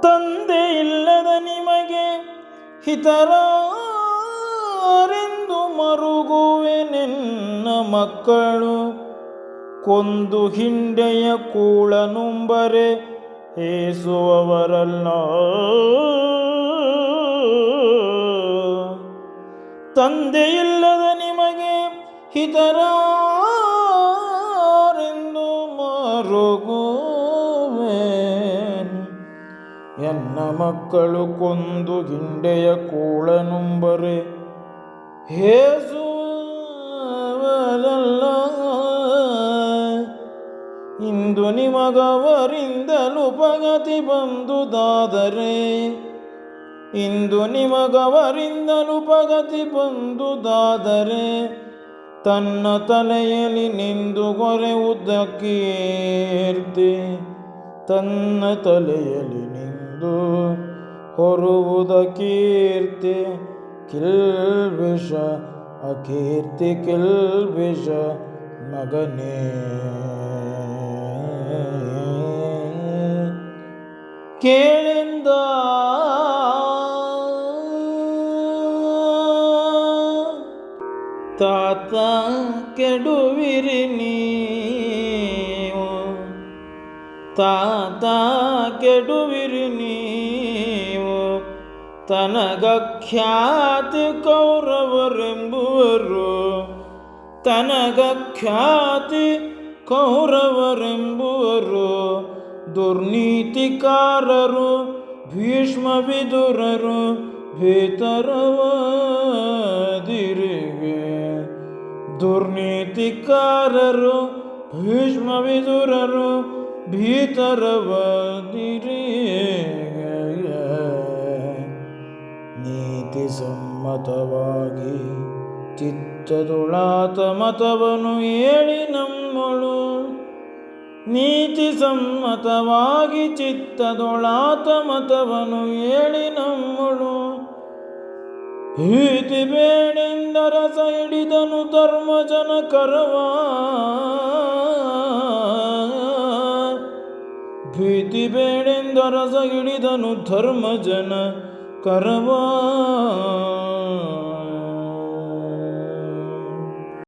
ತಂದೆ ಇಲ್ಲದ ನಿಮಗೆ ಹಿತರಾರೆಂದು ಮರುಗುವೆ ನಿನ್ನ ಮಕ್ಕಳು. ಕೊಂದು ಹಿಂಡೆಯ ಕೂಳನುಂಬರೆ ಏಸುವವರಲ್ಲ. ತಂದೆಯಿಲ್ಲದ ನಿಮಗೆ ಹಿತರಾರೆಂದು ಮರುಗುವೆ ಎನ್ನ ಮಕ್ಕಳು. ಕೊಂದು ಹಿಂಡೆಯ ಕೂಳನುಂಬರೆ ಏಸುವವರಲ್ಲ. ಇಂದು ನಿಮಗವರಿಂದಲೂ ಉಪಗತಿ ಬಂದುದಾದರೆ, ಇಂದು ನಿಮಗವರಿಂದಲೂ ಉಪಗತಿ ಬಂದುದಾದರೆ, ತನ್ನ ತಲೆಯಲ್ಲಿ ನಿಂದು ಗೊರೆಯುವುದ ಕೀರ್ತಿ, ತನ್ನ ತಲೆಯಲ್ಲಿ ನಿಂದು ಹೊರುವುದ ಕೀರ್ತಿ. ಕಿಲ್ಬಿಷ ಅಕೀರ್ತಿ ಕಿಲ್ಬಿಷ ಮಗನೇ. ಕೇಳಿಂದ ತಾತ ಕೆಡುವಿರಿ ನೀವು, ತಾತ ಕೆಡುವಿರಿ ನೀವು. ತನಗ ಖ್ಯಾತಿ ಕೌರವರೆಂಬುವರು, ತನಗ ಖ್ಯಾತಿ ಕೌರವರೆಂಬುವರು. ದುರ್ನೀತಿಕಾರರು ಭೀಷ್ಮ ವಿದುರರು ಭೀತರವಾದಿರಿಗೆ. ದುರ್ನೀತಿಕಾರರು ಭೀಷ್ಮ ವಿದುರರು ಭೀತರವಾದಿರಿಗೆ. ನೀತಿ ಸಮ್ಮತವಾಗಿ ಚಿತ್ತದೊಳಾತ ಮತವನು ಹೇಳಿ ನಮ್ಮಳು. ನೀತಿ ಸಮ್ಮತವಾಗಿ ಚಿತ್ತದೊಳಾತ ಮತವನು ಹೇಳಿ ನಮ್ಮಳು. ಭೀತಿ ಬೇಡೆಂದರಸ ಹಿಡಿದನು ಧರ್ಮಜನ ಕರವ, ಭೀತಿ ಬೇಡೆಂದರಸ ಹಿಡಿದನು ಧರ್ಮಜನ ಕರವ.